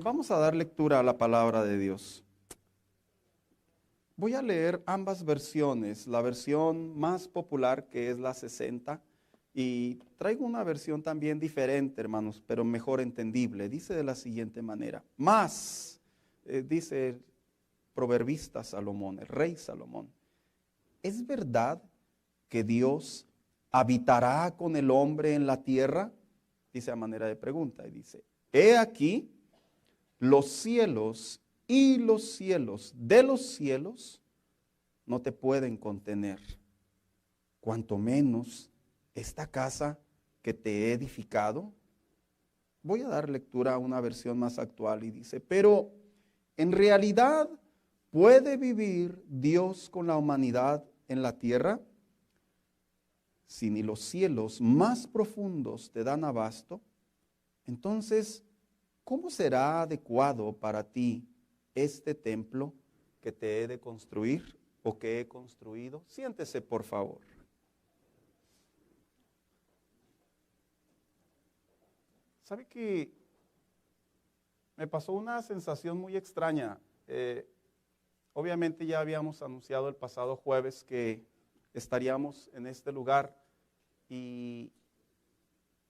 Vamos a dar lectura a la palabra de Dios. Voy a leer ambas versiones, la versión más popular que es la 60 y traigo una versión también diferente, hermanos, pero mejor entendible. Dice de la siguiente manera: más, dice el proverbista Salomón, el rey Salomón, ¿es verdad que Dios habitará con el hombre en la tierra? Dice a manera de pregunta y dice: he aquí, los cielos y los cielos de los cielos no te pueden contener, cuanto menos esta casa que te he edificado. Voy a dar lectura a una versión más actual y dice: pero en realidad, ¿puede vivir Dios con la humanidad en la tierra? Si ni los cielos más profundos te dan abasto, entonces, ¿cómo será adecuado para ti este templo que te he de construir o que he construido? Siéntese, por favor. ¿Sabe que me pasó una sensación muy extraña? Obviamente ya habíamos anunciado el pasado jueves que estaríamos en este lugar y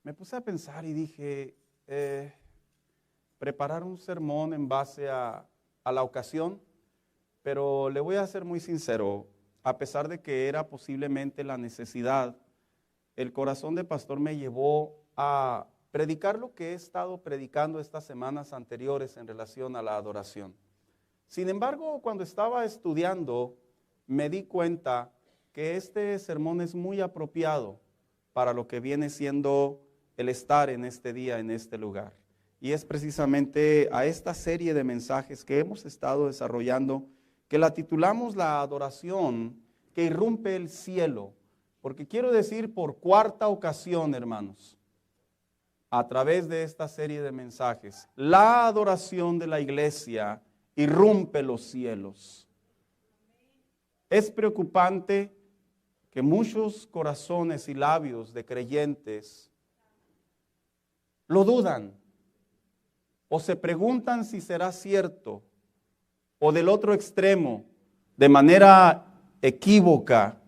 me puse a pensar y dije, preparar un sermón en base a la ocasión, pero le voy a ser muy sincero, a pesar de que era posiblemente la necesidad, el corazón de pastor me llevó a predicar lo que he estado predicando estas semanas anteriores en relación a la adoración. Sin embargo, cuando estaba estudiando, me di cuenta que este sermón es muy apropiado para lo que viene siendo el estar en este día, en este lugar. Y es precisamente a esta serie de mensajes que hemos estado desarrollando, que la titulamos La adoración que irrumpe el cielo. Porque quiero decir por cuarta ocasión, hermanos, a través de esta serie de mensajes, la adoración de la iglesia irrumpe los cielos. Es preocupante que muchos corazones y labios de creyentes lo dudan, o se preguntan si será cierto, o del otro extremo, de manera equívoca,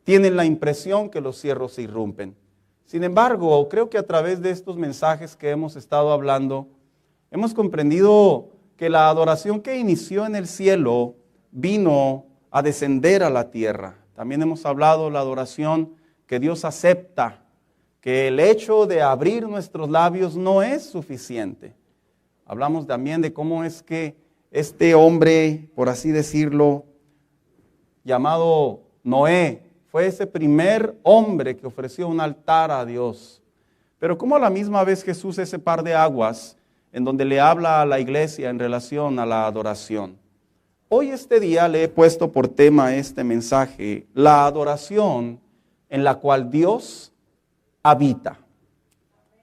tienen la impresión que los cielos se irrumpen. Sin embargo, creo que a través de estos mensajes que hemos estado hablando, hemos comprendido que la adoración que inició en el cielo vino a descender a la tierra. También hemos hablado de la adoración que Dios acepta, que el hecho de abrir nuestros labios no es suficiente. Hablamos también de cómo es que este hombre, por así decirlo, llamado Noé, fue ese primer hombre que ofreció un altar a Dios. Pero como a la misma vez Jesús ese par de aguas en donde le habla a la iglesia en relación a la adoración. Hoy este día le he puesto por tema este mensaje, la adoración en la cual Dios habita.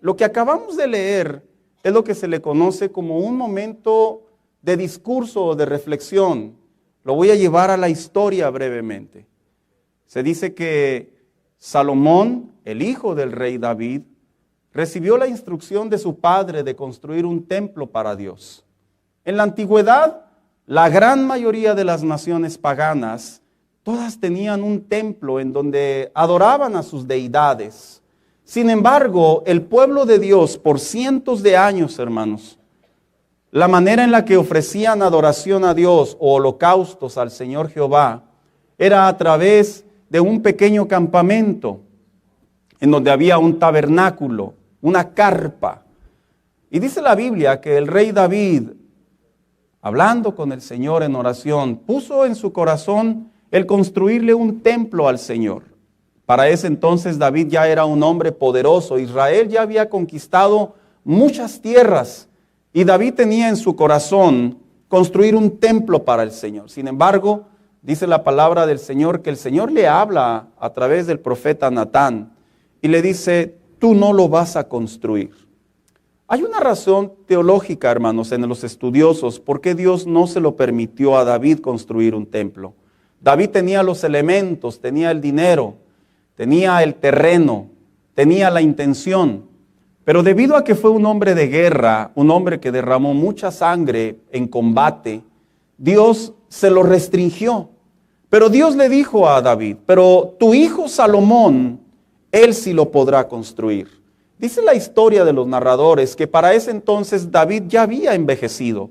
Lo que acabamos de leer es lo que se le conoce como un momento de discurso o de reflexión. Lo voy a llevar a la historia brevemente. Se dice que Salomón, el hijo del rey David, recibió la instrucción de su padre de construir un templo para Dios. En la antigüedad, la gran mayoría de las naciones paganas, todas tenían un templo en donde adoraban a sus deidades. Sin embargo, el pueblo de Dios, por cientos de años, hermanos, la manera en la que ofrecían adoración a Dios o holocaustos al Señor Jehová era a través de un pequeño campamento en donde había un tabernáculo, una carpa. Y dice la Biblia que el rey David, hablando con el Señor en oración, puso en su corazón el construirle un templo al Señor. Para ese entonces David ya era un hombre poderoso. Israel ya había conquistado muchas tierras y David tenía en su corazón construir un templo para el Señor. Sin embargo, dice la palabra del Señor que el Señor le habla a través del profeta Natán y le dice, tú no lo vas a construir. Hay una razón teológica, hermanos, en los estudiosos, por qué Dios no se lo permitió a David construir un templo. David tenía los elementos, tenía el dinero, tenía el terreno, tenía la intención, Pero debido a que fue un hombre de guerra, un hombre que derramó mucha sangre en combate, Dios se lo restringió. Pero Dios le dijo a David, pero tu hijo Salomón, él sí lo podrá construir. Dice la historia de los narradores que para ese entonces David ya había envejecido.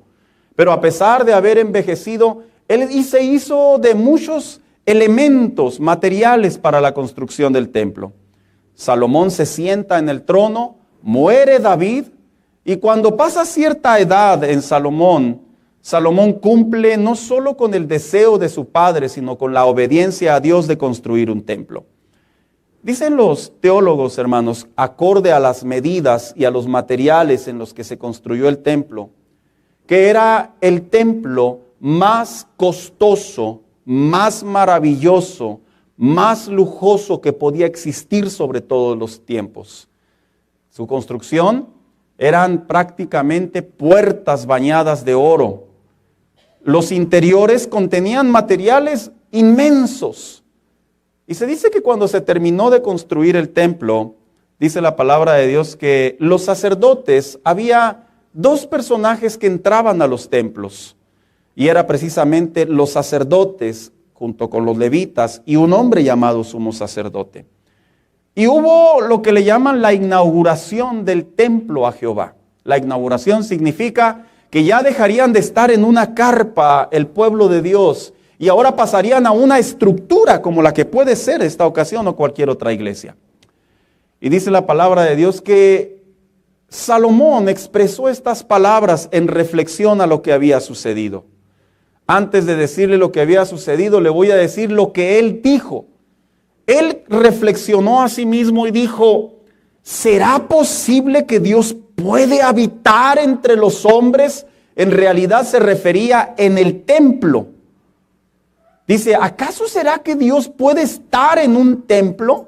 Pero a pesar de haber envejecido, él se hizo de muchos elementos materiales para la construcción del templo. Salomón se sienta en el trono, muere David, y cuando pasa cierta edad en Salomón, Salomón cumple no solo con el deseo de su padre, sino con la obediencia a Dios de construir un templo. Dicen los teólogos, hermanos, acorde a las medidas y a los materiales en los que se construyó el templo, que era el templo más costoso, más maravilloso, más lujoso que podía existir sobre todos los tiempos. Su construcción eran prácticamente puertas bañadas de oro. Los interiores contenían materiales inmensos. Y se dice que cuando se terminó de construir el templo, dice la palabra de Dios que los sacerdotes, había dos personajes que entraban a los templos. Y era precisamente los sacerdotes junto con los levitas y un hombre llamado sumo sacerdote. Y hubo lo que le llaman la inauguración del templo a Jehová. La inauguración significa que ya dejarían de estar en una carpa el pueblo de Dios y ahora pasarían a una estructura como la que puede ser esta ocasión o cualquier otra iglesia. Y dice la palabra de Dios que Salomón expresó estas palabras en reflexión a lo que había sucedido. Antes de decirle lo que había sucedido, le voy a decir lo que él dijo. Él reflexionó a sí mismo y dijo, ¿será posible que Dios puede habitar entre los hombres? En realidad se refería en el templo. Dice, ¿acaso será que Dios puede estar en un templo?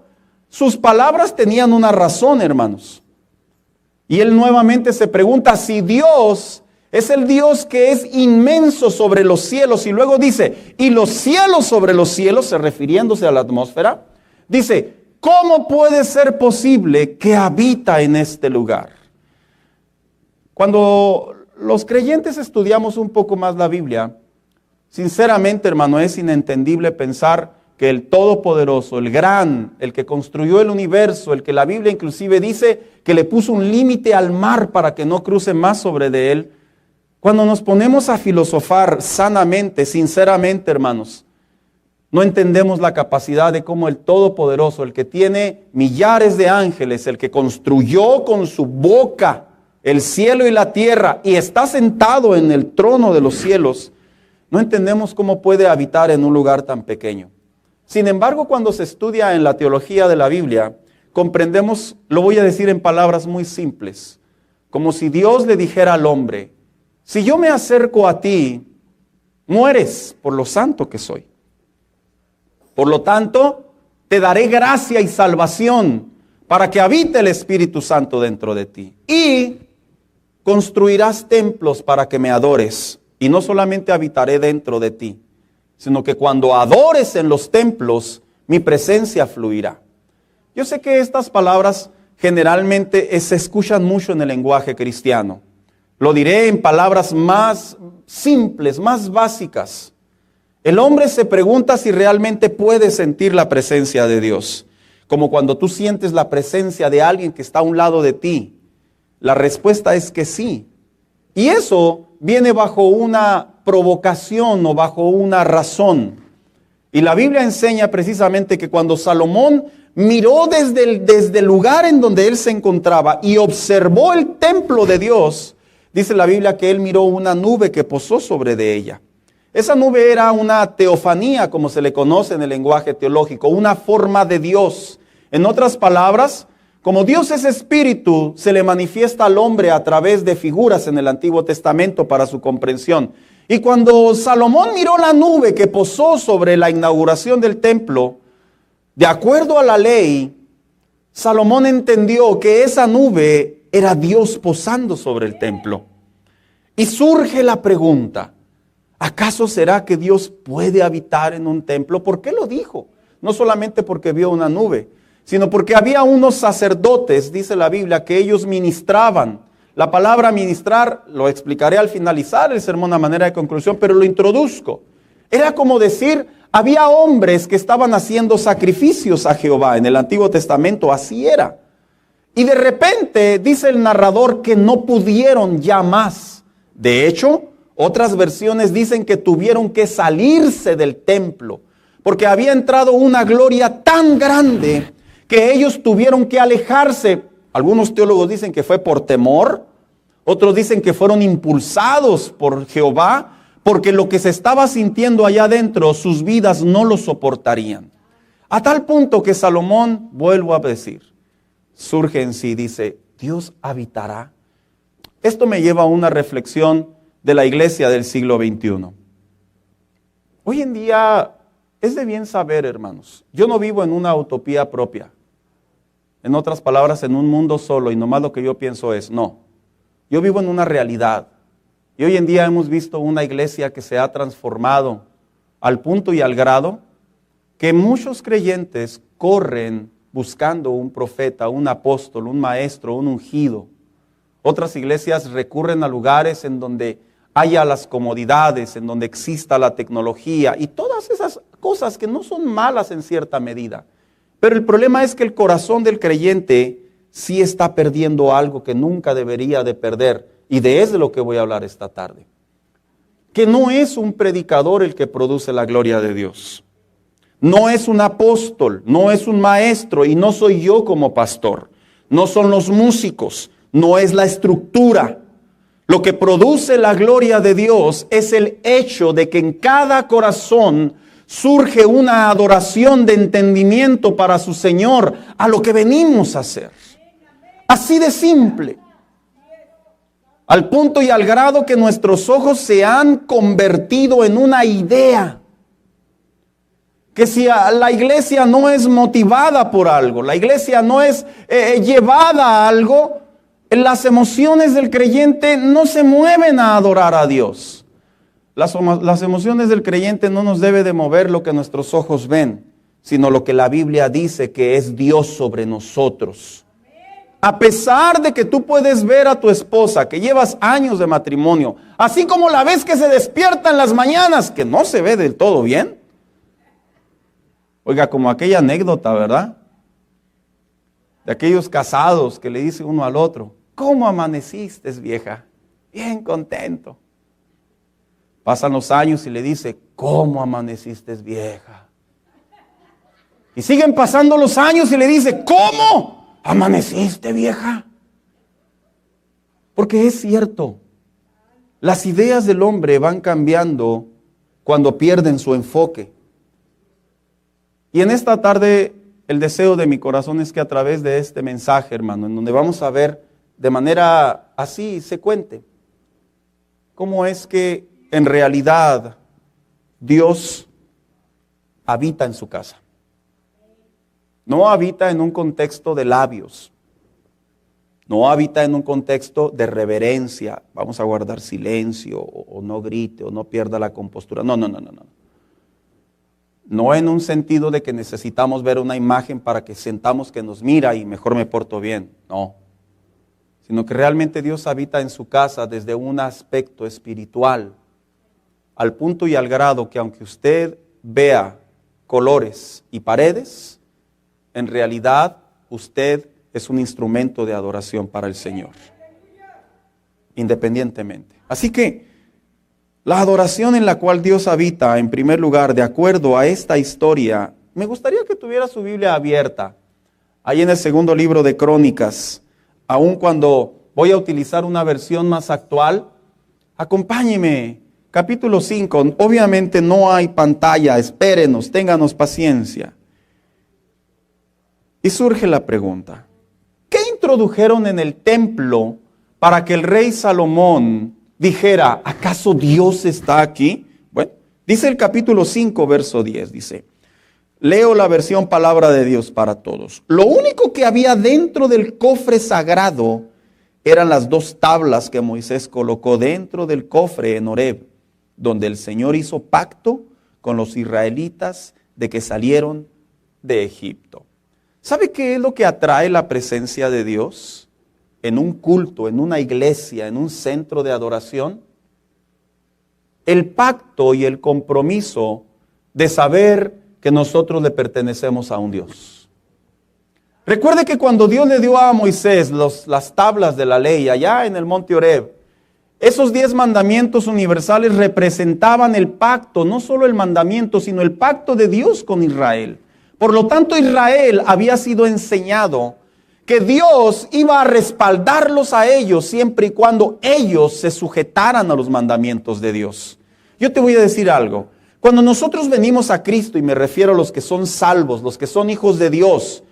Sus palabras tenían una razón, hermanos. Y él nuevamente se pregunta si Dios es el Dios que es inmenso sobre los cielos. Y luego dice, y los cielos sobre los cielos, refiriéndose a la atmósfera, dice, ¿cómo puede ser posible que habita en este lugar? Cuando los creyentes estudiamos un poco más la Biblia, sinceramente, hermano, es inentendible pensar que el Todopoderoso, el gran, el que construyó el universo, el que la Biblia inclusive dice que le puso un límite al mar para que no cruce más sobre de él. Cuando nos ponemos a filosofar sanamente, sinceramente, hermanos, no entendemos la capacidad de cómo el Todopoderoso, el que tiene millares de ángeles, el que construyó con su boca el cielo y la tierra y está sentado en el trono de los cielos, no entendemos cómo puede habitar en un lugar tan pequeño. Sin embargo, cuando se estudia en la teología de la Biblia, comprendemos, lo voy a decir en palabras muy simples, como si Dios le dijera al hombre, si yo me acerco a ti, mueres por lo santo que soy. Por lo tanto, te daré gracia y salvación para que habite el Espíritu Santo dentro de ti. Y construirás templos para que me adores. Y no solamente habitaré dentro de ti, sino que cuando adores en los templos, mi presencia fluirá. Yo sé que estas palabras generalmente se escuchan mucho en el lenguaje cristiano. Lo diré en palabras más simples, más básicas. El hombre se pregunta si realmente puede sentir la presencia de Dios. Como cuando tú sientes la presencia de alguien que está a un lado de ti. La respuesta es que sí. Y eso viene bajo una provocación o bajo una razón. Y la Biblia enseña precisamente que cuando Salomón miró desde el lugar en donde él se encontraba y observó el templo de Dios, dice la Biblia que él miró una nube que posó sobre de ella. Esa nube era una teofanía, como se le conoce en el lenguaje teológico, una forma de Dios. En otras palabras, como Dios es espíritu, se le manifiesta al hombre a través de figuras en el Antiguo Testamento para su comprensión. Y cuando Salomón miró la nube que posó sobre la inauguración del templo, de acuerdo a la ley, Salomón entendió que esa nube era Dios posando sobre el templo. Y surge la pregunta, ¿acaso será que Dios puede habitar en un templo? ¿Por qué lo dijo? No solamente porque vio una nube, sino porque había unos sacerdotes, dice la Biblia, que ellos ministraban. La palabra ministrar lo explicaré al finalizar el sermón a manera de conclusión, pero lo introduzco. Era como decir, había hombres que estaban haciendo sacrificios a Jehová. En el Antiguo Testamento así era. Y de repente dice el narrador que no pudieron ya más. De hecho, otras versiones dicen que tuvieron que salirse del templo, porque había entrado una gloria tan grande que ellos tuvieron que alejarse. Algunos teólogos dicen que fue por temor, otros dicen que fueron impulsados por Jehová, porque lo que se estaba sintiendo allá adentro, sus vidas no lo soportarían. A tal punto que Salomón, vuelvo a decir, surge en sí, dice, Dios habitará. Esto me lleva a una reflexión de la iglesia del siglo XXI. Hoy en día es de bien saber, hermanos, yo no vivo en una utopía propia. En otras palabras, en un mundo solo y nomás lo que yo pienso es, no. Yo vivo en una realidad. Y hoy en día hemos visto una iglesia que se ha transformado al punto y al grado que muchos creyentes corren buscando un profeta, un apóstol, un maestro, un ungido. Otras iglesias recurren a lugares en donde haya las comodidades, en donde exista la tecnología y todas esas cosas que no son malas en cierta medida. Pero el problema es que el corazón del creyente sí está perdiendo algo que nunca debería de perder. Y de eso es de lo que voy a hablar esta tarde. Que no es un predicador el que produce la gloria de Dios. No es un apóstol, no es un maestro y no soy yo como pastor. No son los músicos, no es la estructura. Lo que produce la gloria de Dios es el hecho de que en cada corazón surge una adoración de entendimiento para su Señor a lo que venimos a hacer. Así de simple. Al punto y al grado que nuestros ojos se han convertido en una idea. Que si la iglesia no es motivada por algo, la iglesia no es llevada a algo, las emociones del creyente no se mueven a adorar a Dios. Las emociones del creyente no nos debe de mover lo que nuestros ojos ven, sino lo que la Biblia dice que es Dios sobre nosotros. A pesar de que tú puedes ver a tu esposa, que llevas años de matrimonio, así como la ves que se despierta en las mañanas, que no se ve del todo bien. Oiga, como aquella anécdota, ¿verdad? De aquellos casados que le dice uno al otro, ¿cómo amaneciste, vieja? Bien contento. Pasan los años y le dice, ¿cómo amaneciste, vieja? Y siguen pasando los años y le dice, ¿cómo amaneciste, vieja? Porque es cierto, las ideas del hombre van cambiando cuando pierden su enfoque. Y en esta tarde, el deseo de mi corazón es que a través de este mensaje, hermano, en donde vamos a ver de manera así secuente, cómo es que en realidad Dios habita en su casa. No habita en un contexto de labios. No habita en un contexto de reverencia. Vamos a guardar silencio o no grite o no pierda la compostura. No. No en un sentido de que necesitamos ver una imagen para que sentamos que nos mira y mejor me porto bien. No. Sino que realmente Dios habita en su casa desde un aspecto espiritual. Al punto y al grado que aunque usted vea colores y paredes, en realidad usted es un instrumento de adoración para el Señor. Independientemente. Así que la adoración en la cual Dios habita, en primer lugar, de acuerdo a esta historia, me gustaría que tuviera su Biblia abierta, ahí en el segundo libro de Crónicas, aun cuando voy a utilizar una versión más actual, acompáñeme, capítulo 5, obviamente no hay pantalla, espérenos, ténganos paciencia. Y surge la pregunta, ¿qué introdujeron en el templo para que el rey Salomón dijera, ¿acaso Dios está aquí? Bueno, dice el capítulo 5, verso 10, dice, leo la versión Palabra de Dios para Todos. Lo único que había dentro del cofre sagrado eran las 2 tablas que Moisés colocó dentro del cofre en Horeb, donde el Señor hizo pacto con los israelitas de que salieron de Egipto. ¿Sabe qué es lo que atrae la presencia de Dios en un culto, en una iglesia, en un centro de adoración? El pacto y el compromiso de saber que nosotros le pertenecemos a un Dios. Recuerde que cuando Dios le dio a Moisés las tablas de la ley allá en el monte Horeb, esos 10 mandamientos universales representaban el pacto, no solo el mandamiento, sino el pacto de Dios con Israel. Por lo tanto, Israel había sido enseñado que Dios iba a respaldarlos a ellos siempre y cuando ellos se sujetaran a los mandamientos de Dios. Yo te voy a decir algo. Cuando nosotros venimos a Cristo, y me refiero a los que son salvos, los que son hijos de Dios,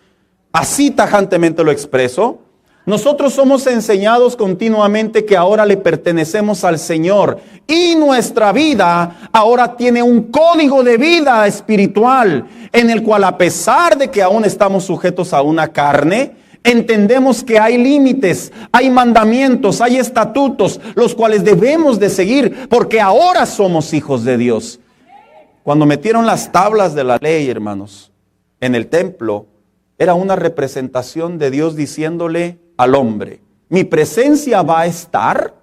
así tajantemente lo expreso, nosotros somos enseñados continuamente que ahora le pertenecemos al Señor y nuestra vida ahora tiene un código de vida espiritual en el cual, a pesar de que aún estamos sujetos a una carne, entendemos que hay límites, hay mandamientos, hay estatutos, los cuales debemos de seguir porque ahora somos hijos de Dios. Cuando metieron las tablas de la ley, hermanos, en el templo, era una representación de Dios diciéndole al hombre: mi presencia va a estar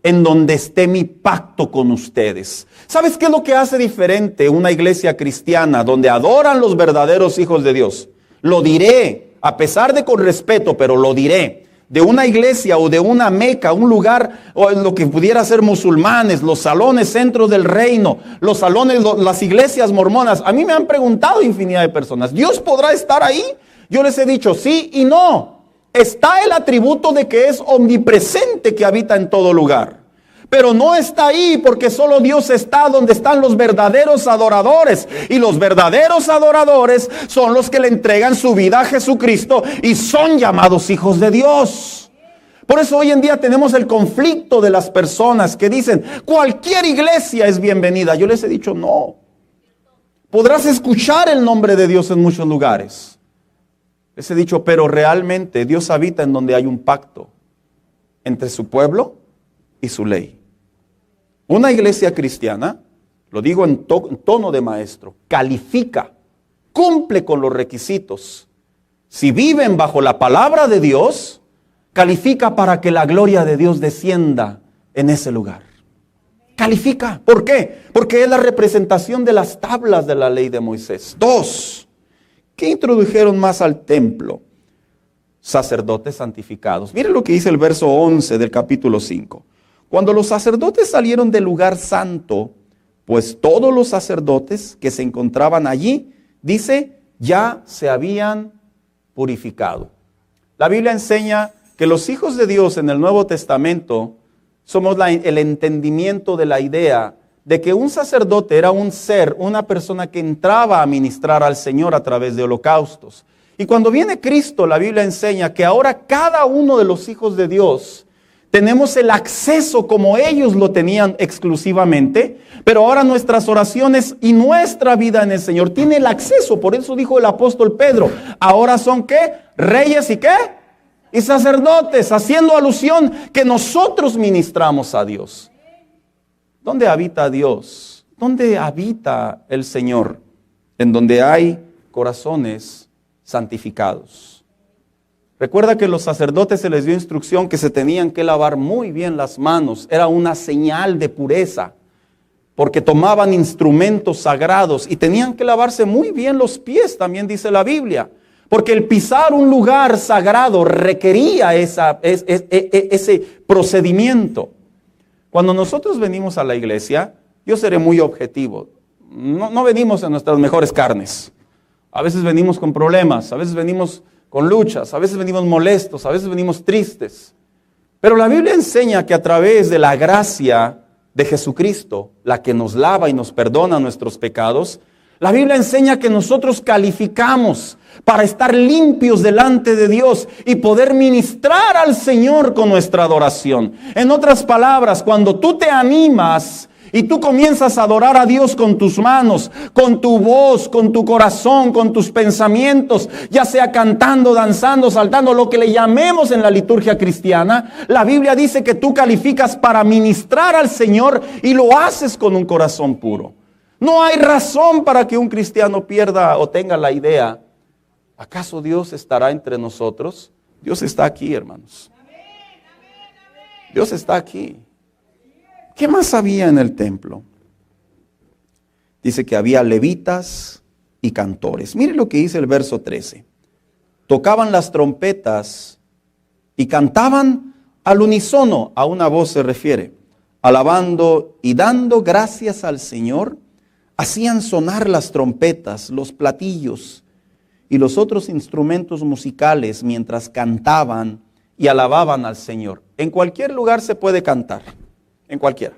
en donde esté mi pacto con ustedes. ¿Sabes qué es lo que hace diferente una iglesia cristiana donde adoran los verdaderos hijos de Dios? Lo diré, a pesar de con respeto, pero lo diré. De una iglesia o de una Meca, un lugar, o en lo que pudiera ser musulmanes, los salones centros del reino, los salones, las iglesias mormonas. A mí me han preguntado infinidad de personas: ¿Dios podrá estar ahí? Yo les he dicho sí y no. Está el atributo de que es omnipresente, que habita en todo lugar. Pero no está ahí porque solo Dios está donde están los verdaderos adoradores. Y los verdaderos adoradores son los que le entregan su vida a Jesucristo y son llamados hijos de Dios. Por eso hoy en día tenemos el conflicto de las personas que dicen: cualquier iglesia es bienvenida. Yo les he dicho no. Podrás escuchar el nombre de Dios en muchos lugares. Les he dicho, pero realmente Dios habita en donde hay un pacto entre su pueblo y su ley. Una iglesia cristiana, lo digo en tono de maestro, califica, cumple con los requisitos. Si viven bajo la palabra de Dios, califica para que la gloria de Dios descienda en ese lugar. Califica. ¿Por qué? Porque es la representación de las tablas de la ley de Moisés. 2. ¿Qué introdujeron más al templo? Sacerdotes santificados. Miren lo que dice el verso 11 del capítulo 5. Cuando los sacerdotes salieron del lugar santo, pues todos los sacerdotes que se encontraban allí, dice, ya se habían purificado. La Biblia enseña que los hijos de Dios en el Nuevo Testamento somos el entendimiento de la idea de que un sacerdote era un ser, una persona que entraba a ministrar al Señor a través de holocaustos. Y cuando viene Cristo, la Biblia enseña que ahora cada uno de los hijos de Dios tenemos el acceso como ellos lo tenían exclusivamente, pero ahora nuestras oraciones y nuestra vida en el Señor tiene el acceso. Por eso dijo el apóstol Pedro, ahora son ¿qué? Reyes y ¿qué? Y sacerdotes, haciendo alusión que nosotros ministramos a Dios. ¿Dónde habita Dios? ¿Dónde habita el Señor? En donde hay corazones santificados. Recuerda que a los sacerdotes se les dio instrucción que se tenían que lavar muy bien las manos. Era una señal de pureza, porque tomaban instrumentos sagrados y tenían que lavarse muy bien los pies, también dice la Biblia. Porque el pisar un lugar sagrado requería ese procedimiento. Cuando nosotros venimos a la iglesia, yo seré muy objetivo. No venimos en nuestras mejores carnes. A veces venimos con problemas, a veces venimos con luchas, a veces venimos molestos, a veces venimos tristes. Pero la Biblia enseña que a través de la gracia de Jesucristo, la que nos lava y nos perdona nuestros pecados, la Biblia enseña que nosotros calificamos para estar limpios delante de Dios y poder ministrar al Señor con nuestra adoración. En otras palabras, cuando tú te animas y tú comienzas a adorar a Dios con tus manos, con tu voz, con tu corazón, con tus pensamientos, ya sea cantando, danzando, saltando, lo que le llamemos en la liturgia cristiana, la Biblia dice que tú calificas para ministrar al Señor y lo haces con un corazón puro. No hay razón para que un cristiano pierda o tenga la idea ¿Acaso Dios estará entre nosotros? Dios está aquí, hermanos. Dios está aquí. ¿Qué más había en el templo? Dice que había levitas y cantores. Mire lo que dice el verso 13. Tocaban las trompetas y cantaban al unísono, a una voz se refiere, alabando y dando gracias al Señor. Hacían sonar las trompetas, los platillos y los otros instrumentos musicales mientras cantaban y alababan al Señor. En cualquier lugar se puede cantar, en cualquiera.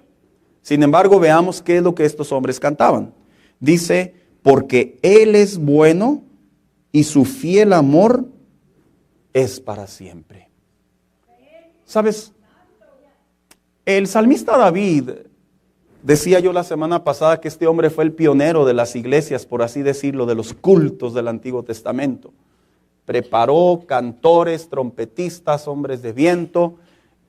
Sin embargo, veamos qué es lo que estos hombres cantaban. Dice, porque Él es bueno y su fiel amor es para siempre. ¿Sabes? El salmista David, decía yo la semana pasada que este hombre fue el pionero de las iglesias, por así decirlo, de los cultos del Antiguo Testamento. Preparó cantores, trompetistas, hombres de viento,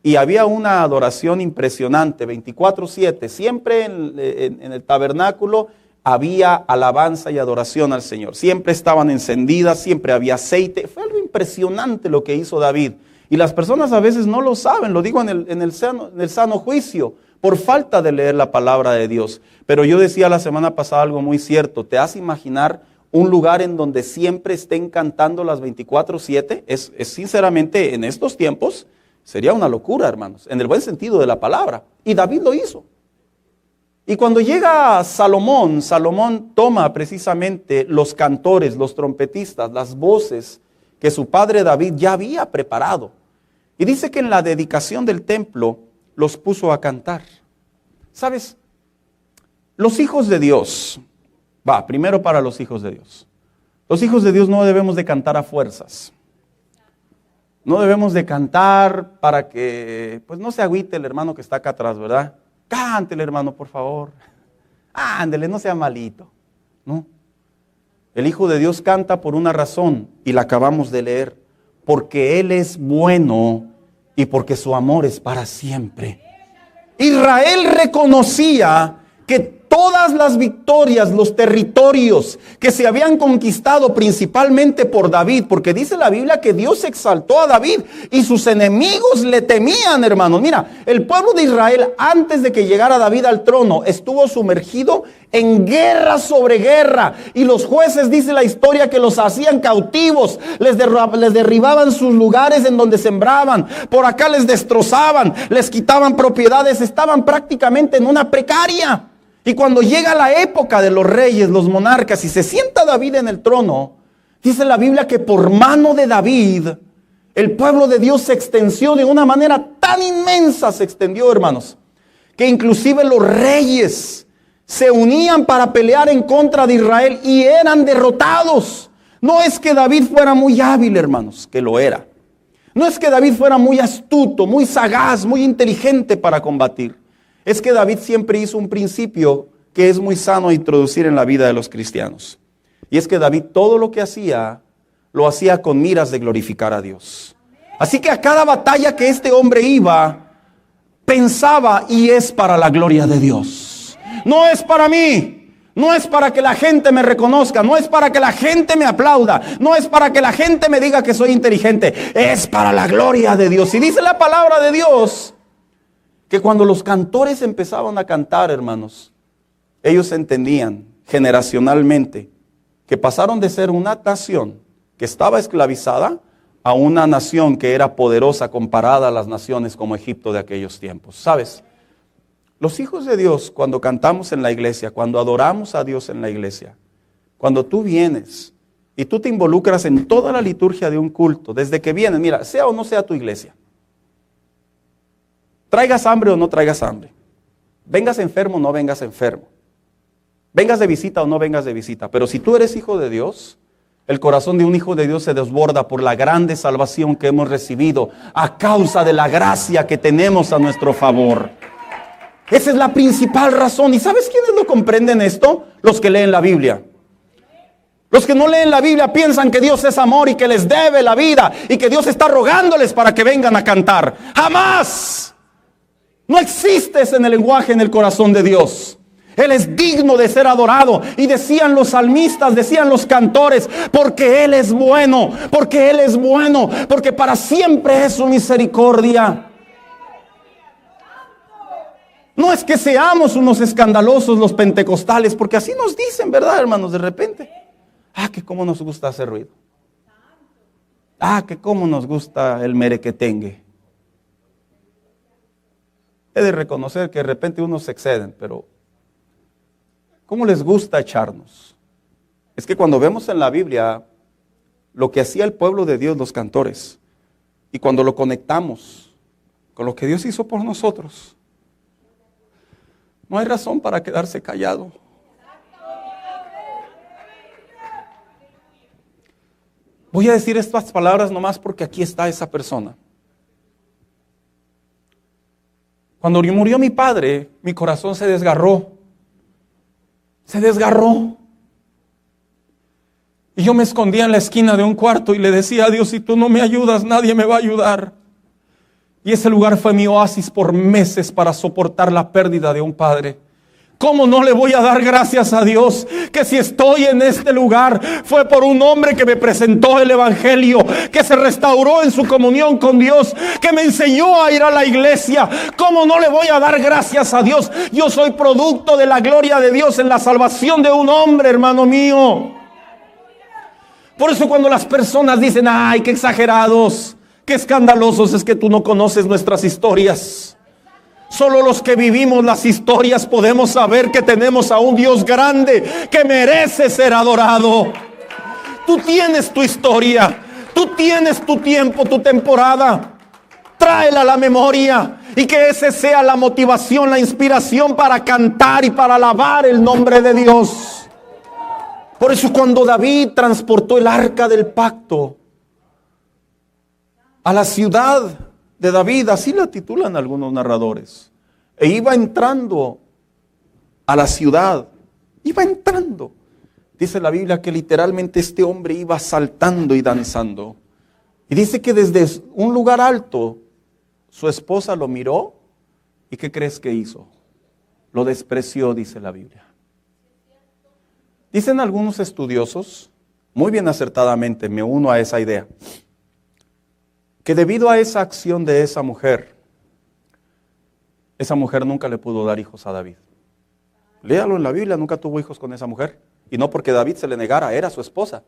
y había una adoración impresionante, 24/7. Siempre en el tabernáculo había alabanza y adoración al Señor. Siempre estaban encendidas, siempre había aceite. Fue algo impresionante lo que hizo David. Y las personas a veces no lo saben, lo digo en el sano juicio, por falta de leer la palabra de Dios. Pero yo decía la semana pasada algo muy cierto. ¿Te hace imaginar un lugar en donde siempre estén cantando las 24/7? Es sinceramente, en estos tiempos, sería una locura, hermanos, en el buen sentido de la palabra. Y David lo hizo. Y cuando llega Salomón, Salomón toma precisamente los cantores, los trompetistas, las voces que su padre David ya había preparado. Y dice que en la dedicación del templo los puso a cantar. ¿Sabes? Los hijos de Dios, primero para los hijos de Dios. Los hijos de Dios no debemos de cantar a fuerzas. No debemos de cantar para que, pues no se agüite el hermano que está acá atrás, ¿verdad? Cántele, hermano, por favor. Ándele, no sea malito. No. El Hijo de Dios canta por una razón, y la acabamos de leer. Porque Él es bueno y porque su amor es para siempre. Israel reconocía que todas las victorias, los territorios que se habían conquistado principalmente por David, porque dice la Biblia que Dios exaltó a David y sus enemigos le temían, hermanos. Mira, el pueblo de Israel antes de que llegara David al trono estuvo sumergido en guerra sobre guerra, y los jueces, dice la historia, que los hacían cautivos, les derribaban sus lugares en donde sembraban, por acá les destrozaban, les quitaban propiedades, estaban prácticamente en una precaria. Y cuando llega la época de los reyes, los monarcas, y se sienta David en el trono, dice la Biblia que por mano de David, el pueblo de Dios se extendió de una manera tan inmensa, se extendió, hermanos, que inclusive los reyes se unían para pelear en contra de Israel y eran derrotados. No es que David fuera muy hábil, hermanos, que lo era. No es que David fuera muy astuto, muy sagaz, muy inteligente para combatir. Es que David siempre hizo un principio que es muy sano introducir en la vida de los cristianos. Y es que David todo lo que hacía, lo hacía con miras de glorificar a Dios. Así que a cada batalla que este hombre iba, pensaba, y es para la gloria de Dios. No es para mí, no es para que la gente me reconozca, no es para que la gente me aplauda, no es para que la gente me diga que soy inteligente, es para la gloria de Dios. Y dice la palabra de Dios que cuando los cantores empezaban a cantar, hermanos, ellos entendían generacionalmente que pasaron de ser una nación que estaba esclavizada a una nación que era poderosa comparada a las naciones como Egipto de aquellos tiempos. ¿Sabes? Los hijos de Dios, cuando cantamos en la iglesia, cuando adoramos a Dios en la iglesia, cuando tú vienes y tú te involucras en toda la liturgia de un culto, desde que vienes, mira, sea o no sea tu iglesia, traigas hambre o no traigas hambre, vengas enfermo o no vengas enfermo, vengas de visita o no vengas de visita, pero si tú eres hijo de Dios, el corazón de un hijo de Dios se desborda por la grande salvación que hemos recibido a causa de la gracia que tenemos a nuestro favor. Esa es la principal razón. ¿Y sabes quiénes lo comprenden esto? Los que leen la Biblia. Los que no leen la Biblia piensan que Dios es amor y que les debe la vida y que Dios está rogándoles para que vengan a cantar. ¡Jamás! No existe ese en el lenguaje, en el corazón de Dios. Él es digno de ser adorado. Y decían los salmistas, decían los cantores, porque Él es bueno, porque Él es bueno, porque para siempre es su misericordia. No es que seamos unos escandalosos los pentecostales, porque así nos dicen, ¿verdad, hermanos? De repente, que cómo nos gusta hacer ruido. Que cómo nos gusta el merequetengue. He de reconocer que de repente unos se exceden, pero ¿cómo les gusta echarnos? Es que cuando vemos en la Biblia lo que hacía el pueblo de Dios, los cantores, y cuando lo conectamos con lo que Dios hizo por nosotros, no hay razón para quedarse callado. Voy a decir estas palabras nomás porque aquí está esa persona. Cuando murió mi padre, mi corazón se desgarró. Se desgarró. Y yo me escondía en la esquina de un cuarto y le decía a Dios, si tú no me ayudas, nadie me va a ayudar. Y ese lugar fue mi oasis por meses para soportar la pérdida de un padre. ¿Cómo no le voy a dar gracias a Dios? Que si estoy en este lugar fue por un hombre que me presentó el evangelio, que se restauró en su comunión con Dios, que me enseñó a ir a la iglesia. ¿Cómo no le voy a dar gracias a Dios? Yo soy producto de la gloria de Dios en la salvación de un hombre, hermano mío. Por eso cuando las personas dicen, ay, qué exagerados, qué escandalosos, es que tú no conoces nuestras historias. Solo los que vivimos las historias podemos saber que tenemos a un Dios grande que merece ser adorado. Tú tienes tu historia, tú tienes tu tiempo, tu temporada. Tráela a la memoria y que ese sea la motivación, la inspiración para cantar y para alabar el nombre de Dios. Por eso cuando David transportó el arca del pacto a la ciudad de David, así la titulan algunos narradores, e iba entrando a la ciudad, iba entrando. Dice la Biblia que literalmente este hombre iba saltando y danzando. Y dice que desde un lugar alto su esposa lo miró y ¿qué crees que hizo? Lo despreció, dice la Biblia. Dicen algunos estudiosos, muy bien acertadamente, me uno a esa idea, que debido a esa acción de esa mujer nunca le pudo dar hijos a David. Léalo en la Biblia, nunca tuvo hijos con esa mujer. Y no porque David se le negara, era su esposa.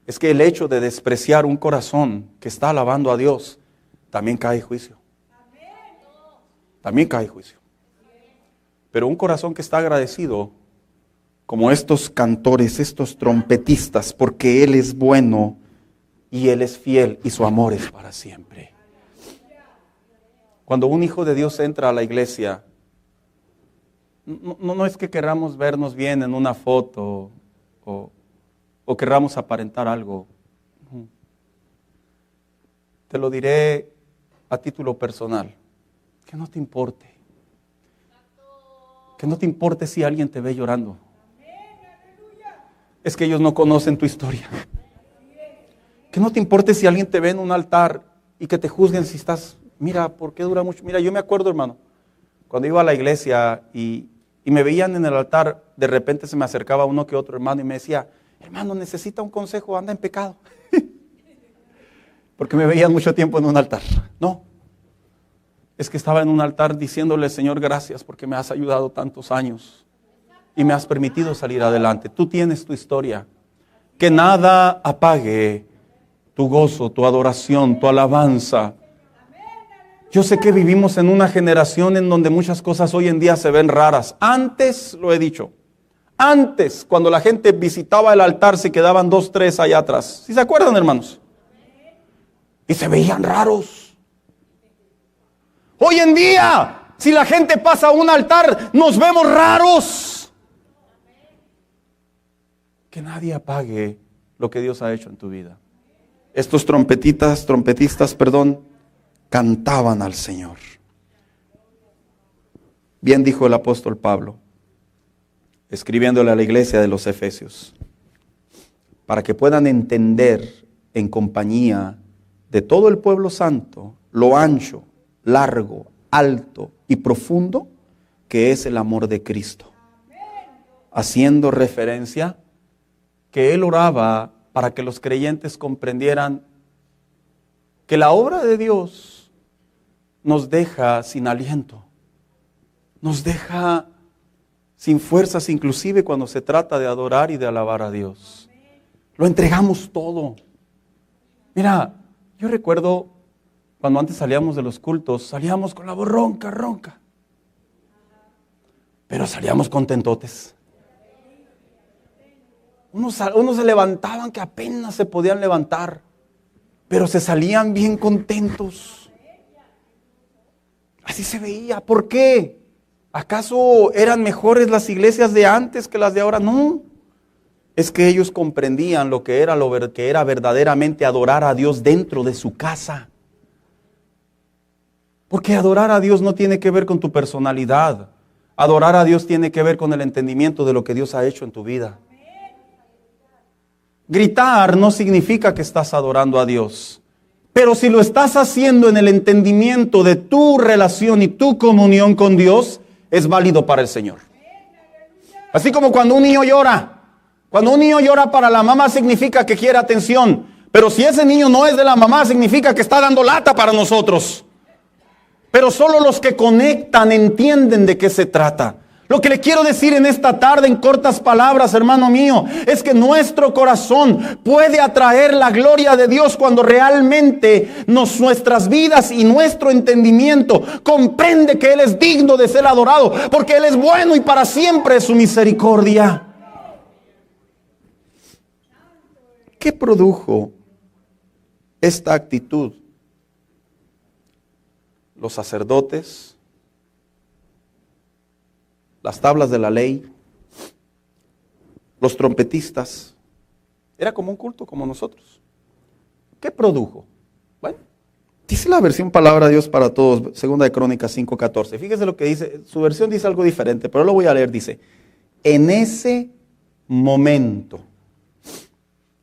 Es que el hecho de despreciar un corazón que está alabando a Dios, también cae juicio. También cae juicio. Pero un corazón que está agradecido, como estos cantores, estos trompetistas, porque Él es bueno y Él es fiel y su amor es para siempre. Cuando un hijo de Dios entra a la iglesia, no es que queramos vernos bien en una foto o querramos aparentar algo. Te lo diré a título personal. Que no te importe. Que no te importe si alguien te ve llorando. Es que ellos no conocen tu historia. Que no te importe si alguien te ve en un altar y que te juzguen si estás, mira, ¿por qué dura mucho? Mira, yo me acuerdo, hermano, cuando iba a la iglesia y me veían en el altar, de repente se me acercaba uno que otro hermano y me decía, hermano, necesita un consejo, anda en pecado. Porque me veían mucho tiempo en un altar. No, es que estaba en un altar diciéndole, Señor, gracias porque me has ayudado tantos años y me has permitido salir adelante. Tú tienes tu historia. Que nada apague tu gozo, tu adoración, tu alabanza. Yo sé que vivimos en una generación en donde muchas cosas hoy en día se ven raras. Antes, lo he dicho, antes, cuando la gente visitaba el altar, se quedaban 2, 3 allá atrás. ¿Sí se acuerdan, hermanos? Y se veían raros. Hoy en día, si la gente pasa a un altar, nos vemos raros. Que nadie apague lo que Dios ha hecho en tu vida. Estos trompetistas, cantaban al Señor. Bien dijo el apóstol Pablo, escribiéndole a la iglesia de los Efesios, para que puedan entender en compañía de todo el pueblo santo lo ancho, largo, alto y profundo que es el amor de Cristo. haciendo referencia que él oraba para que los creyentes comprendieran que la obra de Dios nos deja sin aliento, nos deja sin fuerzas, inclusive cuando se trata de adorar y de alabar a Dios. Lo entregamos todo. Mira, yo recuerdo cuando antes salíamos de los cultos, salíamos con la voz ronca, ronca. Pero salíamos contentotes. Unos se levantaban que apenas se podían levantar, pero se salían bien contentos. Así se veía. ¿Por qué? ¿Acaso eran mejores las iglesias de antes que las de ahora? No. Es que ellos comprendían lo que era verdaderamente adorar a Dios dentro de su casa. Porque adorar a Dios no tiene que ver con tu personalidad. Adorar a Dios tiene que ver con el entendimiento de lo que Dios ha hecho en tu vida. Gritar no significa que estás adorando a Dios. Pero si lo estás haciendo en el entendimiento de tu relación y tu comunión con Dios, es válido para el Señor. Así como cuando un niño llora. Cuando un niño llora para la mamá significa que quiere atención. Pero si ese niño no es de la mamá, significa que está dando lata para nosotros. Pero solo los que conectan entienden de qué se trata. Lo que le quiero decir en esta tarde, en cortas palabras, hermano mío, es que nuestro corazón puede atraer la gloria de Dios cuando realmente nuestras vidas y nuestro entendimiento comprende que Él es digno de ser adorado, porque Él es bueno y para siempre es su misericordia. ¿Qué produjo esta actitud? Los sacerdotes, las tablas de la ley, los trompetistas. Era como un culto como nosotros. ¿Qué produjo? Bueno, dice la versión Palabra de Dios para Todos, segunda de Crónicas 5:14. Fíjese lo que dice, su versión dice algo diferente, pero lo voy a leer, dice: en ese momento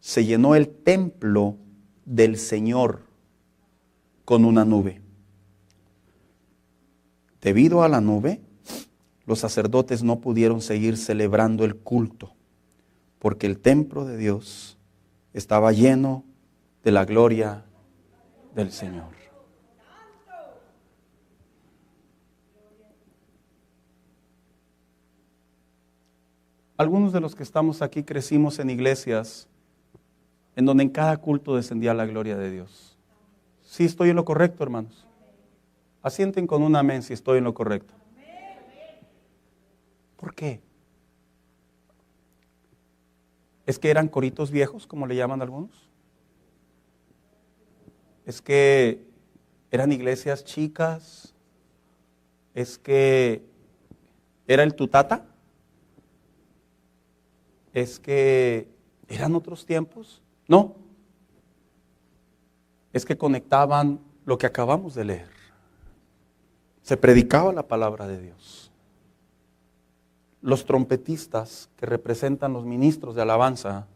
se llenó el templo del Señor con una nube. Debido a la nube, los sacerdotes no pudieron seguir celebrando el culto, porque el templo de Dios estaba lleno de la gloria del Señor. Algunos de los que estamos aquí crecimos en iglesias en donde en cada culto descendía la gloria de Dios. ¿Sí estoy en lo correcto, hermanos? Asienten con un amén si estoy en lo correcto. ¿Por qué? ¿Es que eran coritos viejos, como le llaman algunos? ¿Es que eran iglesias chicas? ¿Es que era el tutata? ¿Es que eran otros tiempos? No. Es que conectaban lo que acabamos de leer. Se predicaba la palabra de Dios. Los trompetistas, que representan los ministros de alabanza,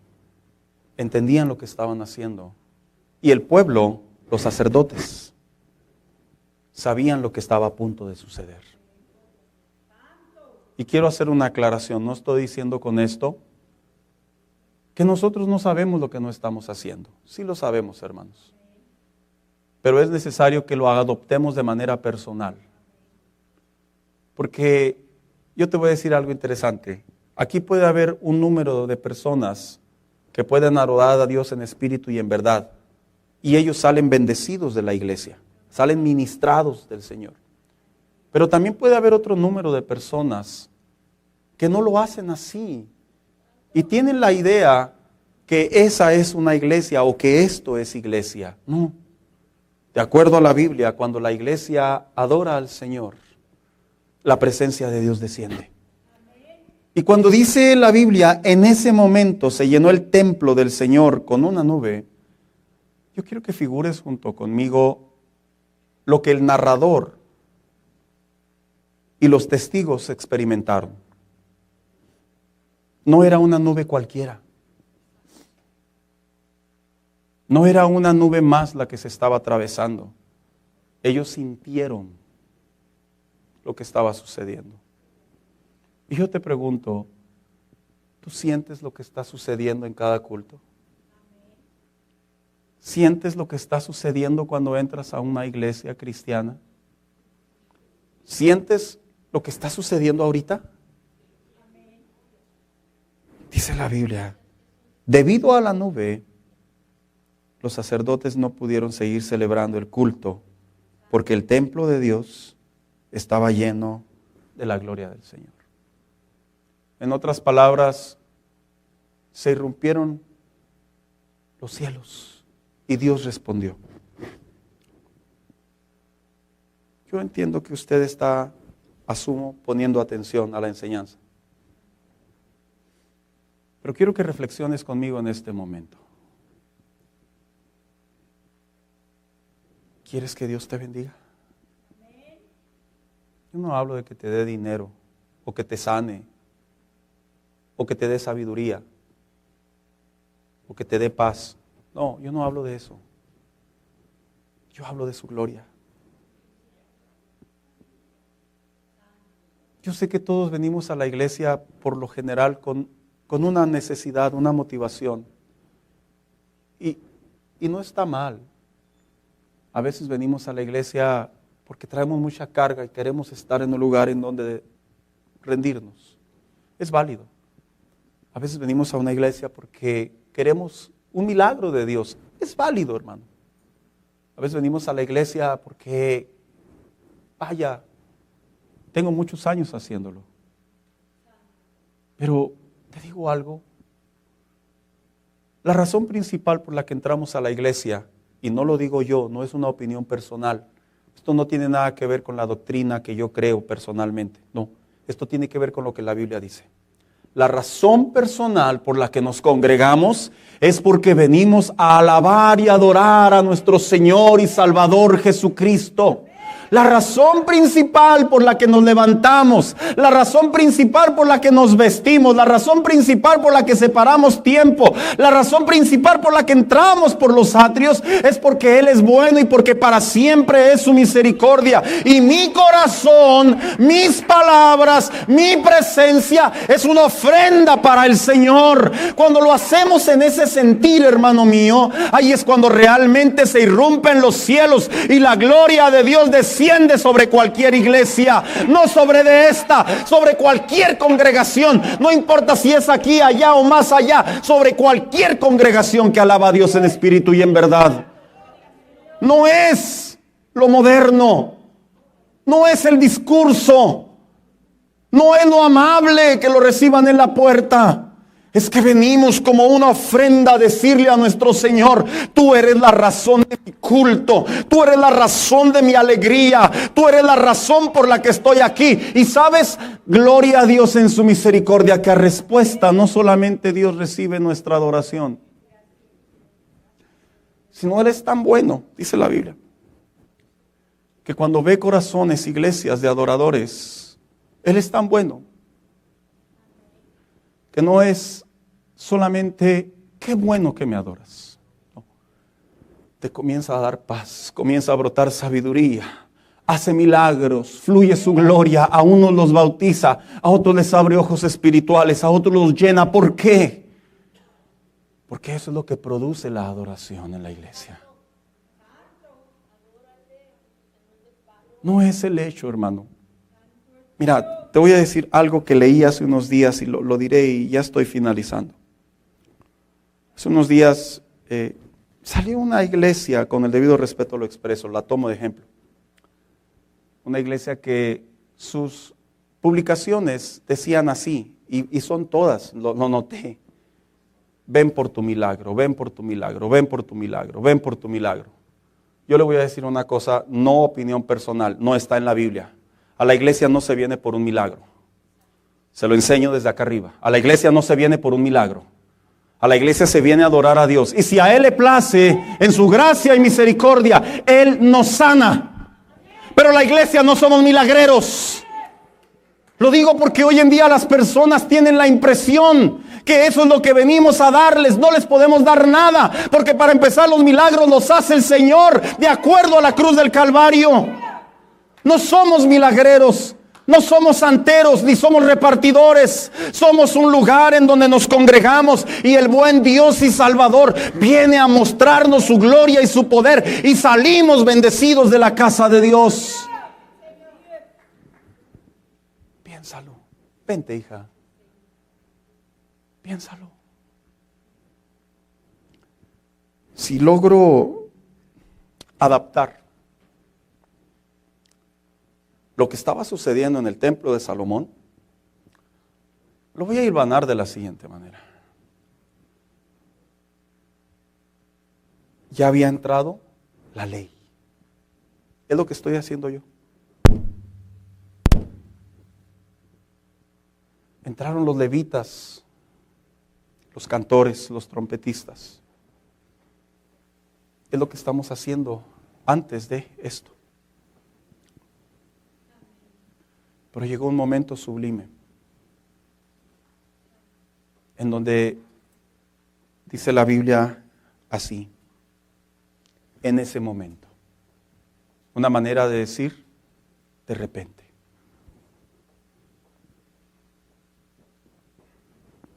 entendían lo que estaban haciendo. Y el pueblo, los sacerdotes, sabían lo que estaba a punto de suceder. Y quiero hacer una aclaración. No estoy diciendo con esto que nosotros no sabemos lo que no estamos haciendo. Sí lo sabemos, hermanos. Pero es necesario que lo adoptemos de manera personal. Porque yo te voy a decir algo interesante. Aquí puede haber un número de personas que pueden adorar a Dios en espíritu y en verdad. Y ellos salen bendecidos de la iglesia. Salen ministrados del Señor. Pero también puede haber otro número de personas que no lo hacen así. Y tienen la idea que esa es una iglesia o que esto es iglesia. No. De acuerdo a la Biblia, cuando la iglesia adora al Señor, la presencia de Dios desciende. Y cuando dice la Biblia, en ese momento se llenó el templo del Señor con una nube, yo quiero que figures junto conmigo lo que el narrador y los testigos experimentaron. No era una nube cualquiera. No era una nube más la que se estaba atravesando. Ellos sintieron lo que estaba sucediendo. Y yo te pregunto, ¿Tú sientes lo que está sucediendo en cada culto? ¿Sientes lo que está sucediendo cuando entras a una iglesia cristiana? ¿Sientes lo que está sucediendo ahorita? Dice la Biblia, debido a la nube, los sacerdotes no pudieron seguir celebrando el culto porque el templo de Dios estaba lleno de la gloria del Señor. En otras palabras, se irrumpieron los cielos y Dios respondió. Yo entiendo que usted está, asumo, poniendo atención a la enseñanza. Pero quiero que reflexiones conmigo en este momento. ¿Quieres que Dios te bendiga? Yo no hablo de que te dé dinero, o que te sane, o que te dé sabiduría, o que te dé paz. No, yo no hablo de eso. Yo hablo de su gloria. Yo sé que todos venimos a la iglesia por lo general con una necesidad, una motivación. Y no está mal. A veces venimos a la iglesia porque traemos mucha carga y queremos estar en un lugar en donde rendirnos. Es válido. A veces venimos a una iglesia porque queremos un milagro de Dios. Es válido, hermano. A veces venimos a la iglesia porque, vaya, tengo muchos años haciéndolo. Pero te digo algo. La razón principal por la que entramos a la iglesia, y no lo digo yo, no es una opinión personal. Esto no tiene nada que ver con la doctrina que yo creo personalmente. No, esto tiene que ver con lo que la Biblia dice. La razón personal por la que nos congregamos es porque venimos a alabar y adorar a nuestro Señor y Salvador Jesucristo. La razón principal por la que nos levantamos, la razón principal por la que nos vestimos, la razón principal por la que separamos tiempo, la razón principal por la que entramos por los atrios es porque Él es bueno y porque para siempre es su misericordia. Y mi corazón, mis palabras, mi presencia es una ofrenda para el Señor. Cuando lo hacemos en ese sentir, hermano mío, ahí es cuando realmente se irrumpen los cielos y la gloria de Dios desciende sobre cualquier iglesia, no sobre de esta, sobre cualquier congregación, no importa si es aquí, allá o más allá, sobre cualquier congregación que alaba a Dios en espíritu y en verdad. No es lo moderno, no es el discurso, no es lo amable que lo reciban en la puerta. Es que venimos como una ofrenda a decirle a nuestro Señor, tú eres la razón de mi culto, tú eres la razón de mi alegría, tú eres la razón por la que estoy aquí. Y sabes, gloria a Dios en su misericordia, que a respuesta no solamente Dios recibe nuestra adoración, sino Él es tan bueno, dice la Biblia, que cuando ve corazones, iglesias de adoradores, Él es tan bueno, que no es solamente, qué bueno que me adoras. No. Te comienza a dar paz, comienza a brotar sabiduría, hace milagros, fluye su gloria, a unos los bautiza, a otros les abre ojos espirituales, a otros los llena. ¿Por qué? Porque eso es lo que produce la adoración en la iglesia. No es el hecho, hermano. Mira, te voy a decir algo que leí hace unos días y lo diré y ya estoy finalizando. Hace unos días salió una iglesia, con el debido respeto lo expreso, la tomo de ejemplo. Una iglesia que sus publicaciones decían así, y son todas, lo noté. Ven por tu milagro, ven por tu milagro, ven por tu milagro, ven por tu milagro. Yo le voy a decir una cosa, no opinión personal, no está en la Biblia. A la iglesia no se viene por un milagro. Se lo enseño desde acá arriba. A la iglesia no se viene por un milagro. A la iglesia se viene a adorar a Dios. Y si a Él le place, en su gracia y misericordia, Él nos sana. Pero la iglesia no somos milagreros. Lo digo porque hoy en día las personas tienen la impresión que eso es lo que venimos a darles. No les podemos dar nada, porque para empezar los milagros los hace el Señor de acuerdo a la cruz del Calvario. No somos milagreros, No somos santeros ni somos repartidores. Somos un lugar en donde nos congregamos y el buen Dios y Salvador viene a mostrarnos su gloria y su poder y salimos bendecidos de la casa de Dios. Piénsalo. Vente, hija. Piénsalo. Si logro adaptar lo que estaba sucediendo en el templo de Salomón, lo voy a hilvanar de la siguiente manera. Ya había entrado la ley. Es lo que estoy haciendo yo. Entraron los levitas, los cantores, los trompetistas. Es lo que estamos haciendo antes de esto. Pero llegó un momento sublime en donde dice la Biblia así, en ese momento. Una manera de decir de repente.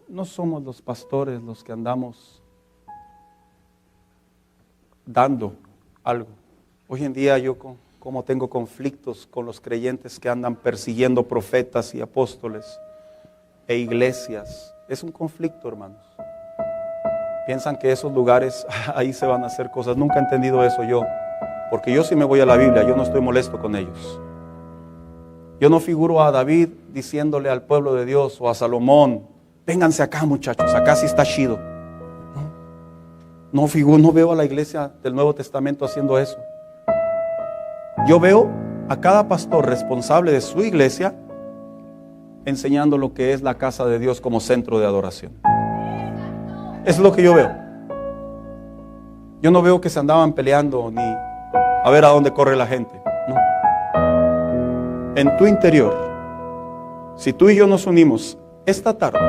No somos los pastores los que andamos dando algo. Hoy en día yo como tengo conflictos con los creyentes que andan persiguiendo profetas y apóstoles e iglesias. Es un conflicto, hermanos. Piensan que esos lugares, ahí se van a hacer cosas. Nunca he entendido eso yo. Porque yo sí me voy a la Biblia, yo no estoy molesto con ellos. Yo no figuro a David diciéndole al pueblo de Dios o a Salomón, vénganse acá muchachos, acá sí está chido. No veo a la iglesia del Nuevo Testamento haciendo eso. Yo veo a cada pastor responsable de su iglesia enseñando lo que es la casa de Dios como centro de adoración. Eso es lo que yo veo. Yo no veo que se andaban peleando ni a ver a dónde corre la gente. No. En tu interior, si tú y yo nos unimos esta tarde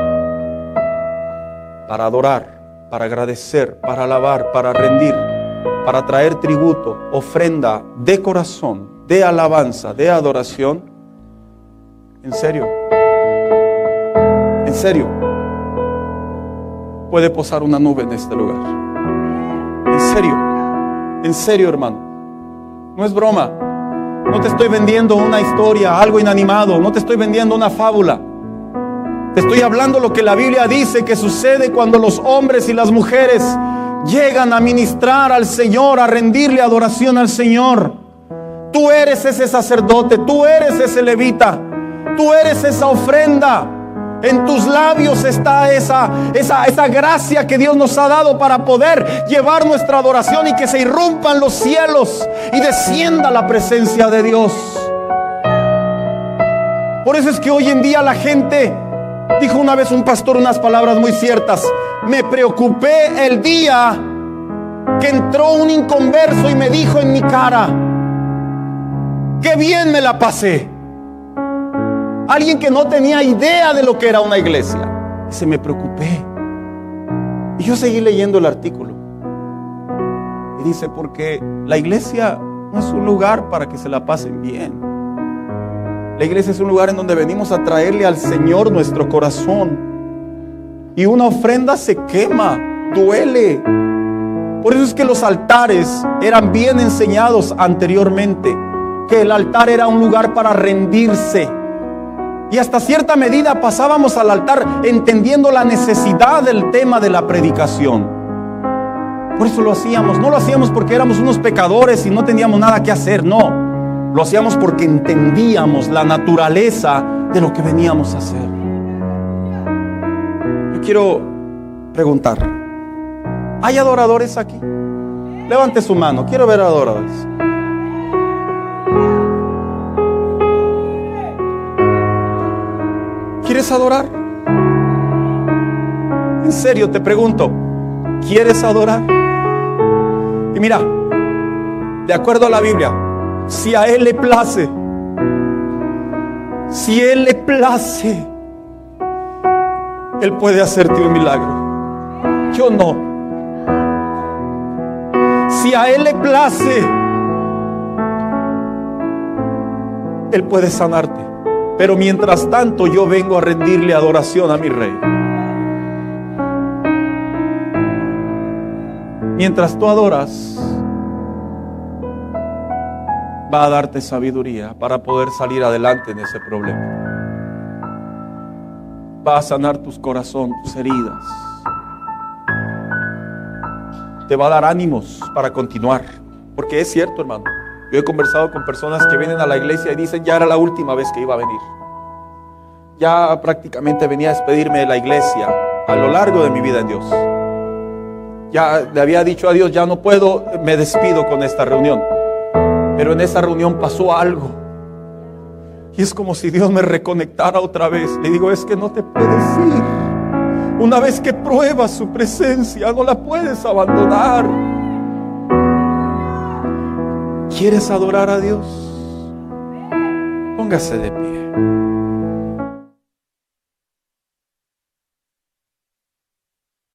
para adorar, para agradecer, para alabar, para rendir, para traer tributo, ofrenda de corazón, de alabanza, de adoración, en serio, puede posar una nube en este lugar. En serio, hermano. No es broma. No te estoy vendiendo una historia, algo inanimado. No te estoy vendiendo una fábula. Te estoy hablando lo que la Biblia dice que sucede cuando los hombres y las mujeres llegan a ministrar al Señor, a rendirle adoración al Señor. Tú eres ese sacerdote, tú eres ese levita, tú eres esa ofrenda. En tus labios está esa gracia que Dios nos ha dado para poder llevar nuestra adoración y que se irrumpan los cielos y descienda la presencia de Dios. Por eso es que hoy en día la gente, dijo una vez un pastor unas palabras muy ciertas: me preocupé el día que entró un inconverso y me dijo en mi cara, qué bien me la pasé. Alguien que no tenía idea de lo que era una iglesia. Dice, me preocupé. Y yo seguí leyendo el artículo. Y dice, porque la iglesia no es un lugar para que se la pasen bien. La iglesia es un lugar en donde venimos a traerle al Señor nuestro corazón. Y una ofrenda se quema, duele. Por eso es que los altares eran bien enseñados anteriormente, que el altar era un lugar para rendirse. Y hasta cierta medida pasábamos al altar entendiendo la necesidad del tema de la predicación. Por eso lo hacíamos. No lo hacíamos porque éramos unos pecadores y no teníamos nada que hacer, no. Lo hacíamos porque entendíamos la naturaleza de lo que veníamos a hacer. Yo quiero preguntar, ¿hay adoradores aquí? Levante su mano, quiero ver adoradores. ¿Quieres adorar? En serio te pregunto, ¿quieres adorar? Y mira, de acuerdo a la Biblia, si a Él le place, Él puede hacerte un milagro. Yo no. Si a Él le place, Él puede sanarte. Pero mientras tanto yo vengo a rendirle adoración a mi Rey. Mientras tú adoras, va a darte sabiduría para poder salir adelante en ese problema. Va a sanar tus corazones, tus heridas. Te va a dar ánimos para continuar. Porque es cierto, hermano. Yo he conversado con personas que vienen a la iglesia y dicen, ya era la última vez que iba a venir. Ya prácticamente venía a despedirme de la iglesia a lo largo de mi vida en Dios. Ya le había dicho a Dios, ya no puedo, me despido con esta reunión. Pero en esa reunión pasó algo. Y es como si Dios me reconectara otra vez. Le digo, es que no te puedes ir. Una vez que pruebas su presencia, no la puedes abandonar. ¿Quieres adorar a Dios? Póngase de pie.